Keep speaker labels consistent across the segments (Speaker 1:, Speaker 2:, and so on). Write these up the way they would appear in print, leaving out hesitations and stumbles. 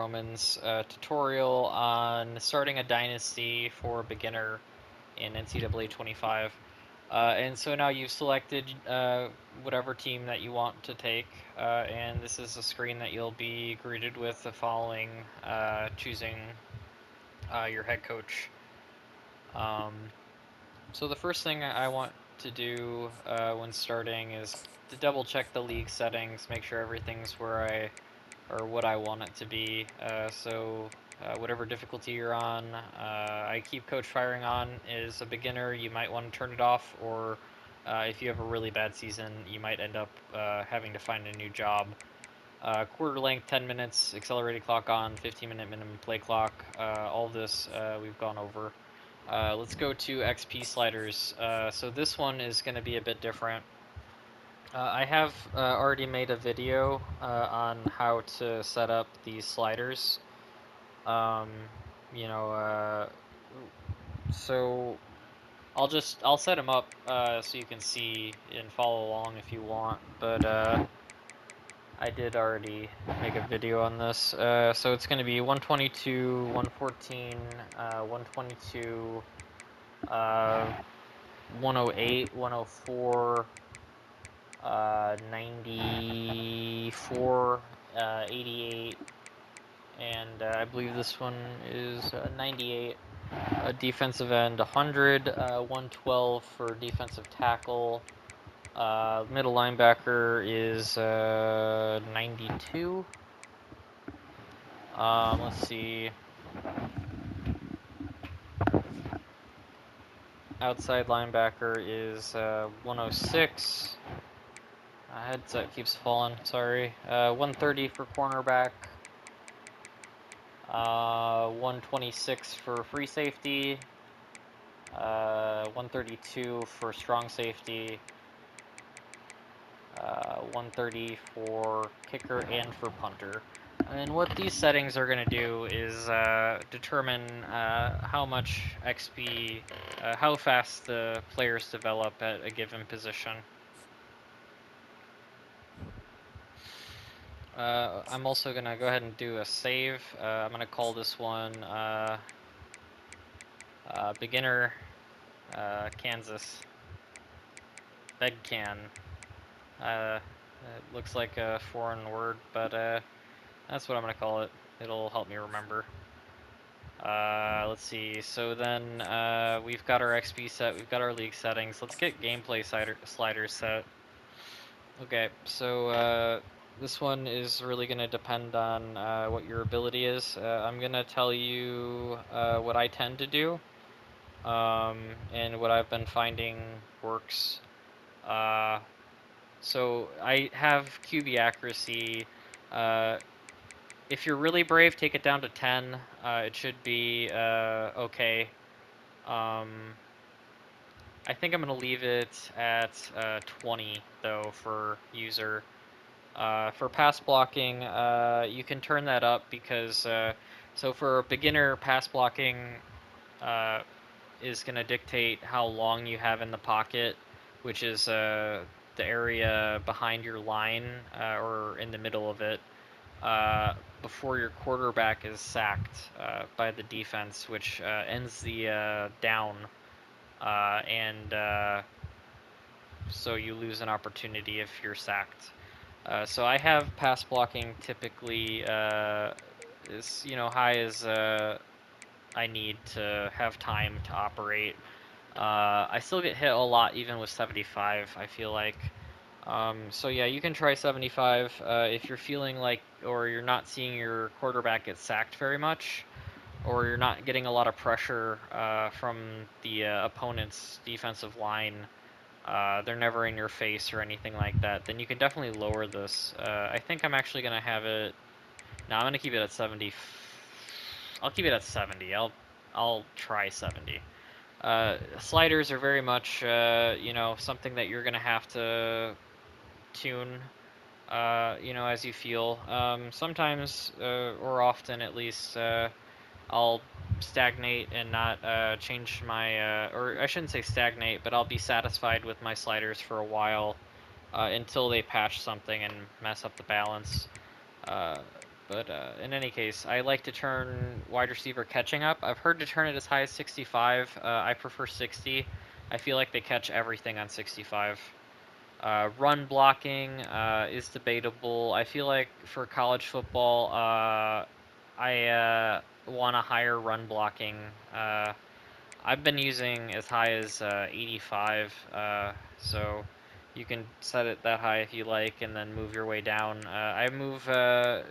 Speaker 1: Roman's tutorial on starting a Dynasty for beginner in NCAA 25. And so now you've selected whatever team that you want to take, and this is a screen that you'll be greeted with the following choosing your head coach. So the first thing I want to do when starting is to double check the league settings, make sure everything's where or what I want it to be. So whatever difficulty you're on, I keep coach firing on. Is a beginner, you might want to turn it off, or if you have a really bad season, you might end up having to find a new job. Quarter length, 10 minutes, accelerated clock on, 15-minute minimum play clock. All of this we've gone over. Let's go to XP sliders. So this one is going to be a bit different. I have already made a video on how to set up these sliders. Um, you know, so I'll set them up so you can see and follow along if you want. But I did already make a video on this. So it's going to be 122, 114, 122, 108, 104. 94, 88, and I believe this one is 98. Defensive end 100, 112 for defensive tackle. Middle linebacker is 92. Let's see. Outside linebacker is 106. Headset keeps falling, sorry. 130 for cornerback. 126 for free safety. 132 for strong safety. 130 for kicker and for punter. And what these settings are going to do is determine how much XP, how fast the players develop at a given position. I'm also going to go ahead and do a save. I'm going to call this one beginner Kansas. Bedcan. It looks like a foreign word, but that's what I'm going to call it. It'll help me remember. Let's see. So then we've got our XP set. We've got our league settings. Let's get gameplay sliders set. Okay, so this one is really going to depend on what your ability is. I'm going to tell you what I tend to do and what I've been finding works. So I have QB accuracy. If you're really brave, take it down to 10. It should be okay. I think I'm going to leave it at 20, though, for user. For pass blocking, you can turn that up because, so for beginner, pass blocking is going to dictate how long you have in the pocket, which is the area behind your line or in the middle of it, before your quarterback is sacked by the defense, which ends the down, and so you lose an opportunity if you're sacked. So I have pass blocking typically as high as I need to have time to operate. I still get hit a lot even with 75, I feel like. So yeah, you can try 75 if you're feeling like, or you're not seeing your quarterback get sacked very much, or you're not getting a lot of pressure from the opponent's defensive line. They're never in your face or anything like that, then you can definitely lower this. I think I'm actually going to have it... No, I'm going to keep it at 70. I'll keep it at 70. I'll try 70. Sliders are very much, something that you're going to have to tune, as you feel. Sometimes, or often at least, I'll stagnate and not change my, or I shouldn't say stagnate, but I'll be satisfied with my sliders for a while until they patch something and mess up the balance. But in any case, I like to turn wide receiver catching up. I've heard to turn it as high as 65. I prefer 60. I feel like they catch everything on 65. Run blocking is debatable. I feel like for college football, I want a higher run blocking. I've been using as high as 85, so you can set it that high if you like, and then move your way down. I move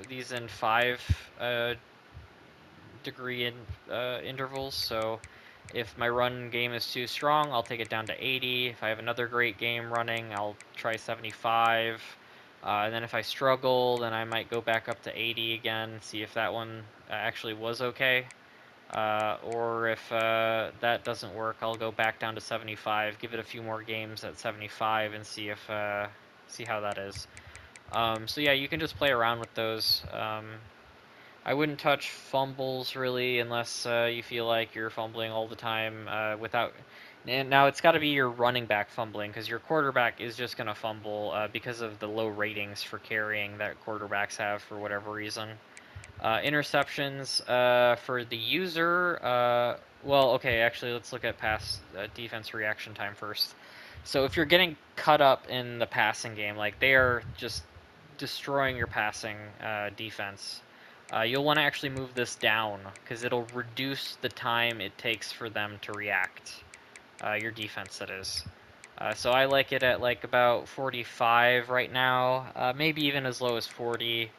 Speaker 1: these in 5 degree intervals, so if my run game is too strong, I'll take it down to 80. If I have another great game running, I'll try 75. And then if I struggle, then I might go back up to 80 again, see if that one actually was okay. Or if that doesn't work, I'll go back down to 75, give it a few more games at 75, and see how that is. So yeah, you can just play around with those. I wouldn't touch fumbles really unless you feel like you're fumbling all the time without. And now it's got to be your running back fumbling because your quarterback is just going to fumble because of the low ratings for carrying that quarterbacks have for whatever reason. Interceptions for the user. Well, okay, actually, let's look at pass defense reaction time first. So if you're getting cut up in the passing game, like they are just destroying your passing defense, you'll want to actually move this down because it'll reduce the time it takes for them to react. Your defense, that is. So I like it at like about 45 right now, maybe even as low as 40.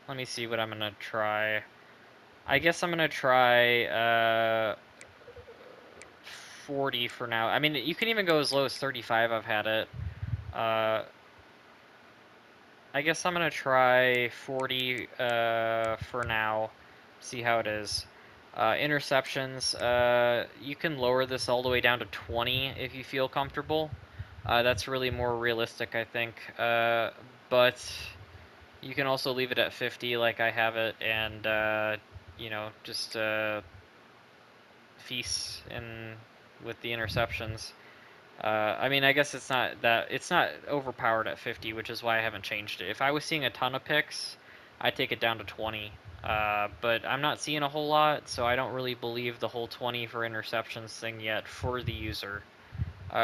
Speaker 1: Let me see what I'm gonna try. I guess I'm gonna try 40 for now. I mean, you can even go as low as 35. I've had it. Uh, I guess I'm gonna try 40 for now. See how it is. Interceptions. You can lower this all the way down to 20 if you feel comfortable. That's really more realistic, I think. But you can also leave it at 50 like I have it, and just feast in with the interceptions. I mean, I guess it's not overpowered at 50, which is why I haven't changed it. If I was seeing a ton of picks, I'd take it down to 20. But I'm not seeing a whole lot, so I don't really believe the whole 20 for interceptions thing yet for the user.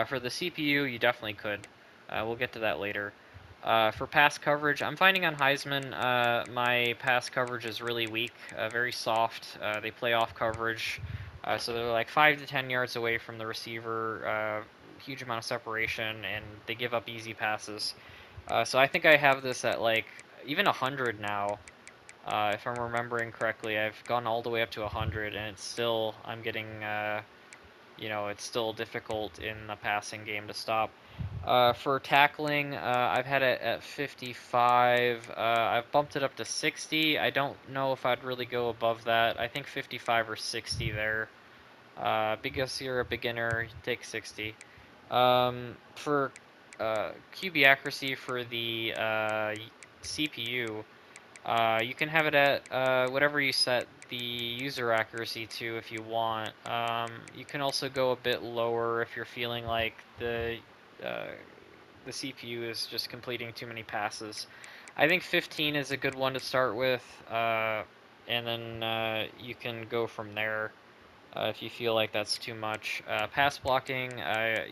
Speaker 1: For the CPU, you definitely could. We'll get to that later. For pass coverage, I'm finding on Heisman, my pass coverage is really weak, very soft. They play off coverage, so they're like 5 to 10 yards away from the receiver, huge amount of separation, and they give up easy passes. So I think I have this at like even 100 now, if I'm remembering correctly. I've gone all the way up to 100, and it's still, I'm getting, it's still difficult in the passing game to stop. For tackling, I've had it at 55. I've bumped it up to 60. I don't know if I'd really go above that. I think 55 or 60 there. Because you're a beginner, take 60. For QB accuracy for the CPU, you can have it at whatever you set the user accuracy to if you want. You can also go a bit lower if you're feeling like uh, the CPU is just completing too many passes. I think 15 is a good one to start with, and then you can go from there if you feel like that's too much. Pass blocking,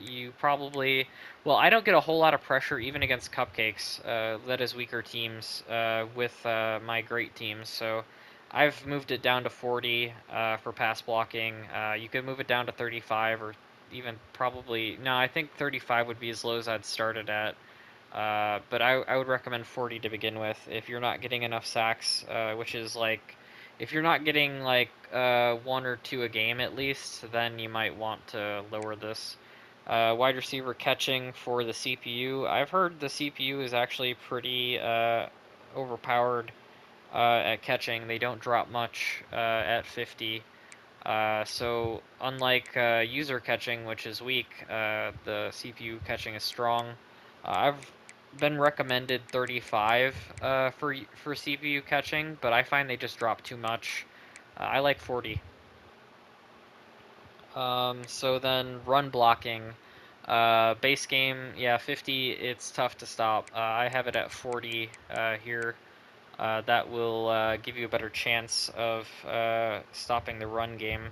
Speaker 1: you probably... Well, I don't get a whole lot of pressure even against cupcakes, that is weaker teams, with my great teams, so I've moved it down to 40 for pass blocking. You could move it down to 35 or even probably... No, I think 35 would be as low as I'd start it at. But I would recommend 40 to begin with if you're not getting enough sacks, which is like... If you're not getting like 1 or 2 a game at least, then you might want to lower this. Wide receiver catching for the CPU. I've heard the CPU is actually pretty overpowered at catching. They don't drop much at 50. So unlike user catching, which is weak, the CPU catching is strong. I've been recommended 35 for CPU catching, but I find they just drop too much. I like 40. So then run blocking. Base game, yeah, 50, it's tough to stop. I have it at 40 here. That will give you a better chance of stopping the run game.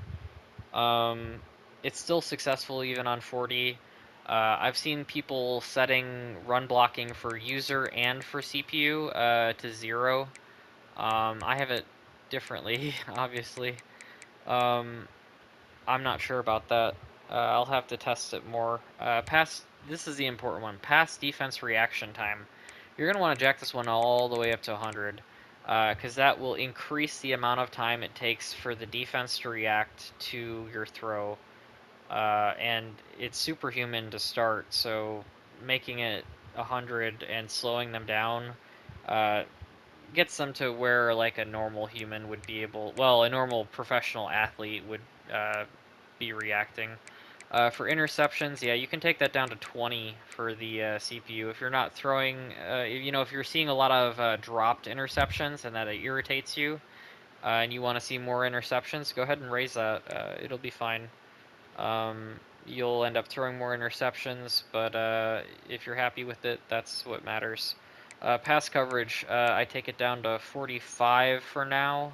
Speaker 1: Um, it's still successful even on 40. I've seen people setting run blocking for user and for CPU to 0. I have it differently, obviously. Um, I'm not sure about that. I'll have to test it more. This is the important one. Pass defense reaction time. You're going to want to jack this one all the way up to 100, because that will increase the amount of time it takes for the defense to react to your throw. And it's superhuman to start, so making it 100 and slowing them down uh, gets them to where like a normal human would be able, well, a normal professional athlete would be reacting. For interceptions, yeah, you can take that down to 20 for the CPU. If you're not throwing, if you're seeing a lot of dropped interceptions and that it irritates you, and you want to see more interceptions, go ahead and raise that. It'll be fine. Um, you'll end up throwing more interceptions, but if you're happy with it, that's what matters. Pass coverage, I take it down to 45 for now.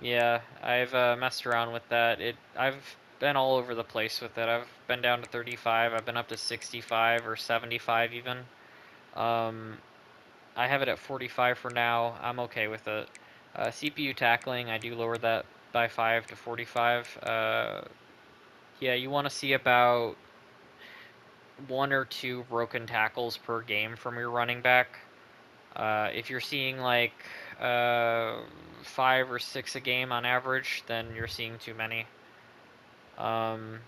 Speaker 1: Yeah, I've messed around with that. I've been all over the place with it. I've been down to 35. I've been up to 65 or 75 even. Um, I have it at 45 for now. I'm okay with it. CPU tackling, I do lower that by 5 to 45. Yeah, you want to see about 1 or 2 broken tackles per game from your running back. If you're seeing like uh, 5 or 6 a game on average, then you're seeing too many. Um,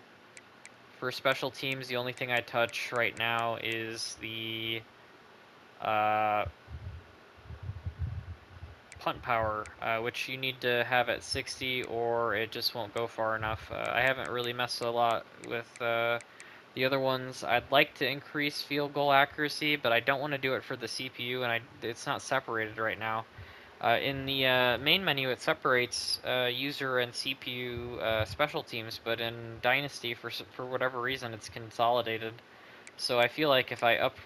Speaker 1: for special teams, the only thing I touch right now is the uh, punt power, which you need to have at 60 or it just won't go far enough. I haven't really messed a lot with the other ones. I'd like to increase field goal accuracy, but I don't want to do it for the CPU, and it's not separated right now. In the main menu, it separates user and CPU special teams, but in Dynasty, for whatever reason, it's consolidated. So I feel like if I up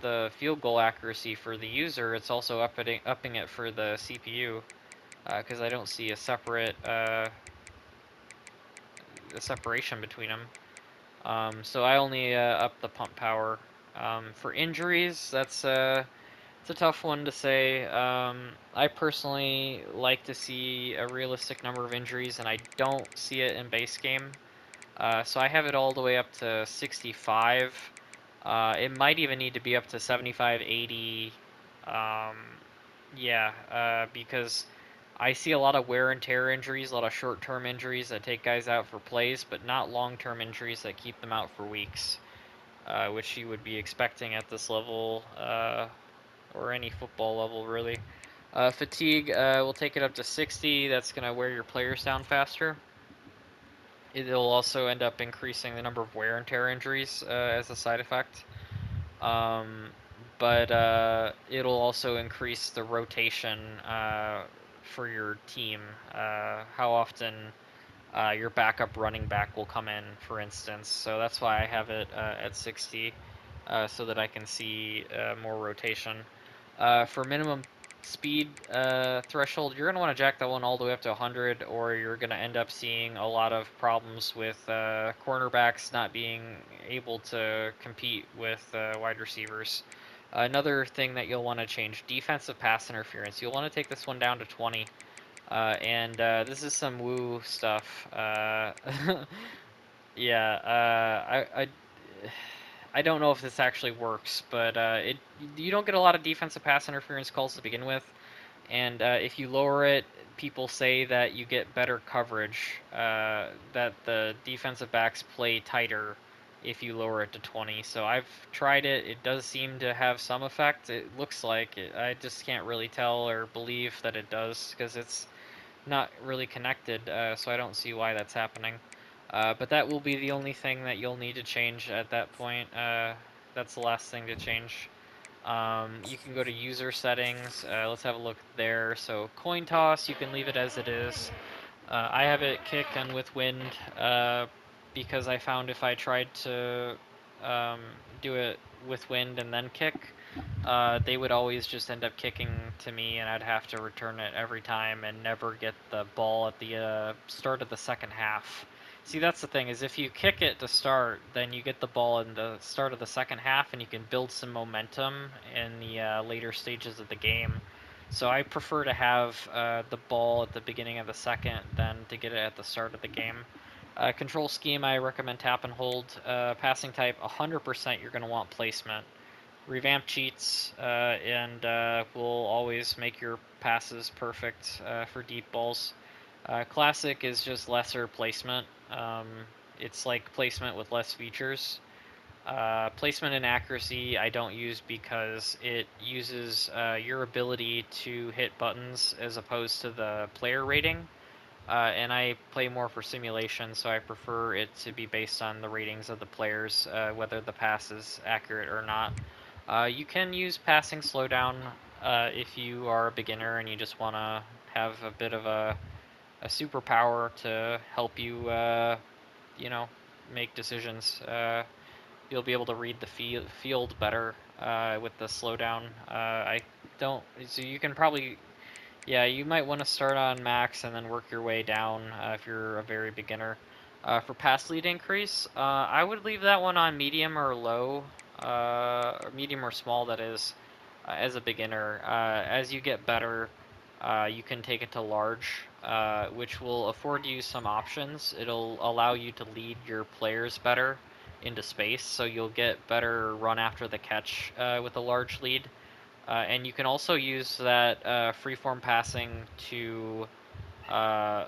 Speaker 1: the field goal accuracy for the user, it's also upping it for the CPU, because I don't see a separation between them. So I only up the pump power. For injuries, it's a tough one to say. I personally like to see a realistic number of injuries, and I don't see it in base game. So I have it all the way up to 65. It might even need to be up to 75, 80. Um, yeah, because I see a lot of wear and tear injuries, a lot of short-term injuries that take guys out for plays, but not long-term injuries that keep them out for weeks, which you would be expecting at this level, or any football level, really. Fatigue, we'll take it up to 60. That's going to wear your players down faster. It'll also end up increasing the number of wear and tear injuries as a side effect. Um, but it'll also increase the rotation for your team. How often your backup running back will come in, for instance. So that's why I have it at 60, so that I can see more rotation. For minimum speed threshold, you're going to want to jack that one all the way up to 100, or you're going to end up seeing a lot of problems with cornerbacks not being able to compete with wide receivers. Another thing that you'll want to change, defensive pass interference. You'll want to take this one down to 20. And this is some woo stuff. Yeah, I don't know if this actually works, but you don't get a lot of defensive pass interference calls to begin with, and if you lower it, people say that you get better coverage, that the defensive backs play tighter if you lower it to 20. So I've tried it. It does seem to have some effect. It looks like it. I just can't really tell or believe that it does because it's not really connected, so I don't see why that's happening. But that will be the only thing that you'll need to change at that point. That's the last thing to change. You can go to user settings. Let's have a look there. So coin toss, you can leave it as it is. I have it kick and with wind because I found if I tried to um, do it with wind and then kick, they would always just end up kicking to me, and I'd have to return it every time and never get the ball at the start of the second half. See, that's the thing, is if you kick it to start, then you get the ball in the start of the second half, and you can build some momentum in the later stages of the game. So I prefer to have the ball at the beginning of the second than to get it at the start of the game. Control scheme, I recommend tap and hold. Passing type, 100% you're going to want placement. Revamp cheats and will always make your passes perfect for deep balls. Classic is just lesser placement. It's like placement with less features. Placement and accuracy I don't use because it uses your ability to hit buttons as opposed to the player rating. And I play more for simulation, so I prefer it to be based on the ratings of the players, whether the pass is accurate or not. You can use passing slowdown if you are a beginner and you just want to have a bit of a superpower to help you, you know, make decisions. You'll be able to read the field better with the slowdown. I don't, so you can probably, yeah, you might want to start on max and then work your way down if you're a very beginner. For pass lead increase, I would leave that one on medium or low, or medium or small, that is, as a beginner. As you get better, you can take it to large, which will afford you some options. It'll allow you to lead your players better into space, so you'll get better run after the catch with a large lead. And you can also use that freeform passing to uh,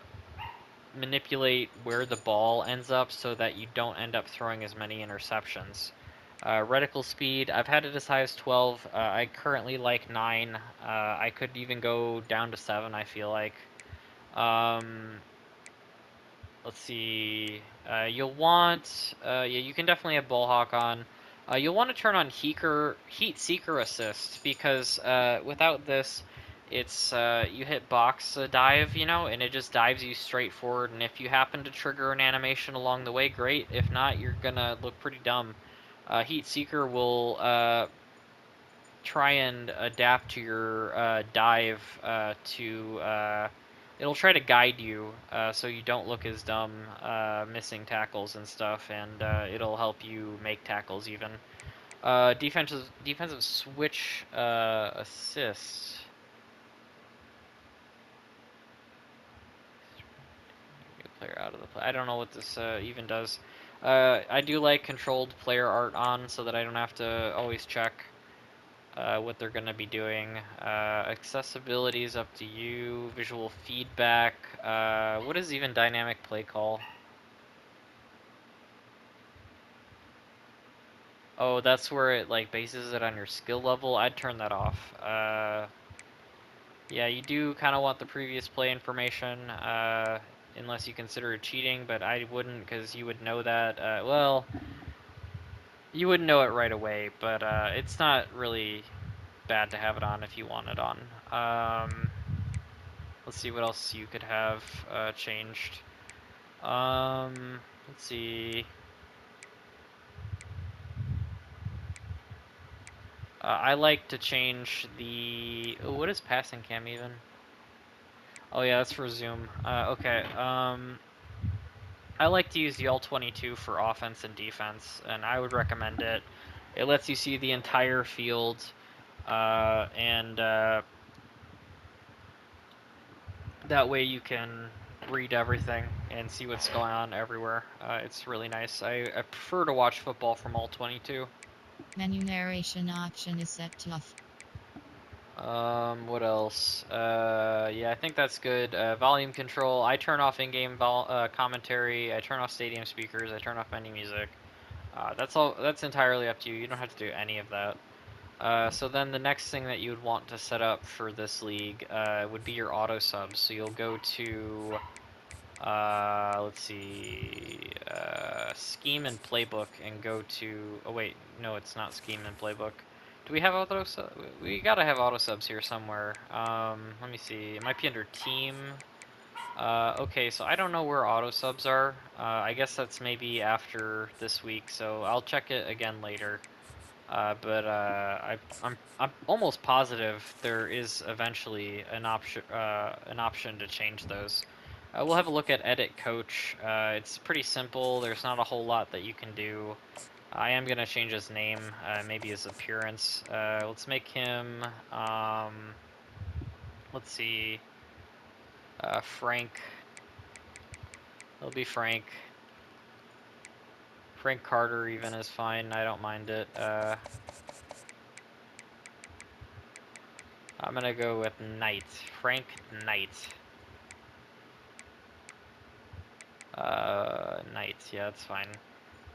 Speaker 1: manipulate where the ball ends up so that you don't end up throwing as many interceptions. Reticle speed, I've had it as high as 12. I currently like 9. I could even go down to 7, I feel like. Um, let's see. You'll want, yeah, you can definitely have ball hawk on. You'll want to turn on heat seeker assist because without this, it's you hit box dive, you know, and it just dives you straight forward. And if you happen to trigger an animation along the way, great. If not, you're gonna look pretty dumb. Heat seeker will try and adapt to your dive to it'll try to guide you so you don't look as dumb missing tackles and stuff, and it'll help you make tackles even. Defensive switch assist. Player out of the play. I don't know what this even does. I do like controlled player art on so that I don't have to always check what they're going to be doing. Accessibility is up to you. Visual feedback. What is even dynamic play call? Oh, that's where it like bases it on your skill level. I'd turn that off. Yeah, you do kind of want the previous play information, unless you consider it cheating, but I wouldn't because you would know that. Well, you wouldn't know it right away, but it's not really bad to have it on if you want it on. Let's see what else you could have changed. Let's see. I like to change the. Oh, what is passing cam even? Oh yeah, that's for zoom. Okay. I like to use the All-22 for offense and defense, and I would recommend it. It lets you see the entire field, and that way you can read everything and see what's going on everywhere. It's really nice. I prefer to watch football from All-22.
Speaker 2: Menu narration option is set to off.
Speaker 1: What else? Yeah, I think that's good. Volume control. I turn off in-game commentary. I turn off stadium speakers. I turn off menu music. That's all. That's entirely up to you. You don't have to do any of that. So then the next thing that you would want to set up for this league would be your auto subs. So you'll go to, let's see, scheme and playbook, and go to. Oh wait, no, it's not scheme and playbook. Do we have auto sub? We gotta have auto subs here somewhere. Let me see. It might be under team. Okay, so I don't know where auto subs are. I guess that's maybe after this week, so I'll check it again later. I'm almost positive there is eventually an option to change those. We'll have a look at edit coach. It's pretty simple. There's not a whole lot that you can do. I am gonna change his name, maybe his appearance. Let's make him. Let's see. Frank. It'll be Frank. Frank Carter even is fine. I don't mind it. I'm gonna go with Knight. Frank Knight. Knight. Yeah, that's fine.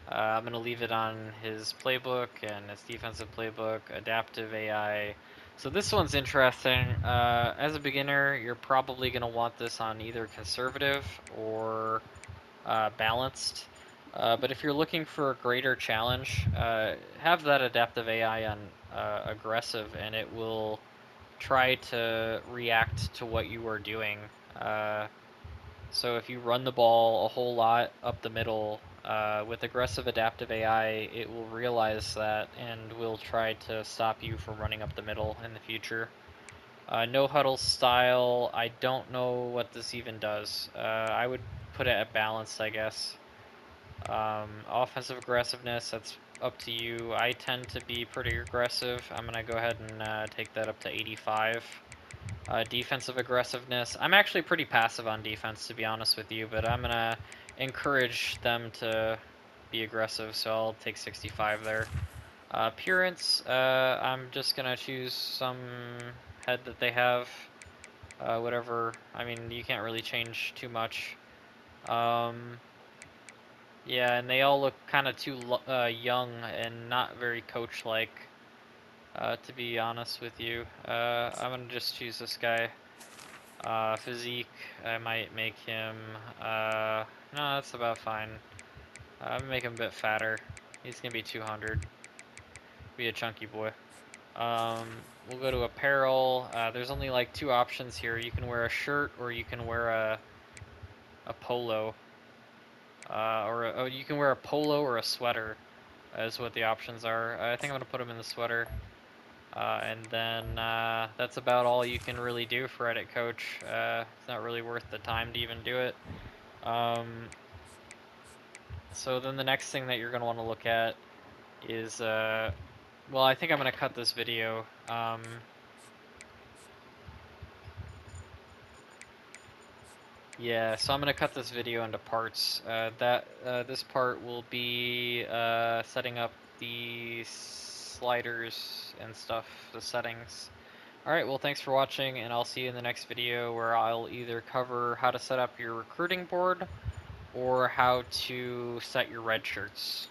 Speaker 1: I'm gonna leave it on his playbook and his defensive playbook. Adaptive AI. So this one's interesting. As a beginner, you're probably gonna want this on either conservative or balanced. But if you're looking for a greater challenge, have that adaptive AI on aggressive, and it will try to react to what you are doing. Uh, so if you run the ball a whole lot up the middle with aggressive adaptive AI, it will realize that and will try to stop you from running up the middle in the future. No huddle style, I don't know what this even does. I would put it at balanced, I guess. Offensive aggressiveness, that's up to you. I tend to be pretty aggressive. I'm going to go ahead and take that up to 85. Defensive aggressiveness, I'm actually pretty passive on defense, to be honest with you, but I'm going to encourage them to be aggressive, so I'll take 65 there. Appearance, I'm just going to choose some head that they have. Whatever, I mean, you can't really change too much. Yeah, and they all look kind of too young and not very coach-like, to be honest with you. I'm gonna just choose this guy. Physique, I might make him. No, that's about fine. I'm gonna make him a bit fatter. He's gonna be 200. Be a chunky boy. We'll go to apparel. There's only like two options here. You can wear a shirt or you can wear a polo. Oh, you can wear a polo or a sweater, is what the options are. I think I'm gonna put him in the sweater, and then that's about all you can really do for edit coach. It's not really worth the time to even do it. So then the next thing that you're gonna want to look at is, well, I think I'm gonna cut this video. Yeah, so I'm gonna cut this video into parts. This part will be setting up the sliders and stuff, the settings. Alright, well thanks for watching, and I'll see you in the next video where I'll either cover how to set up your recruiting board or how to set your red shirts.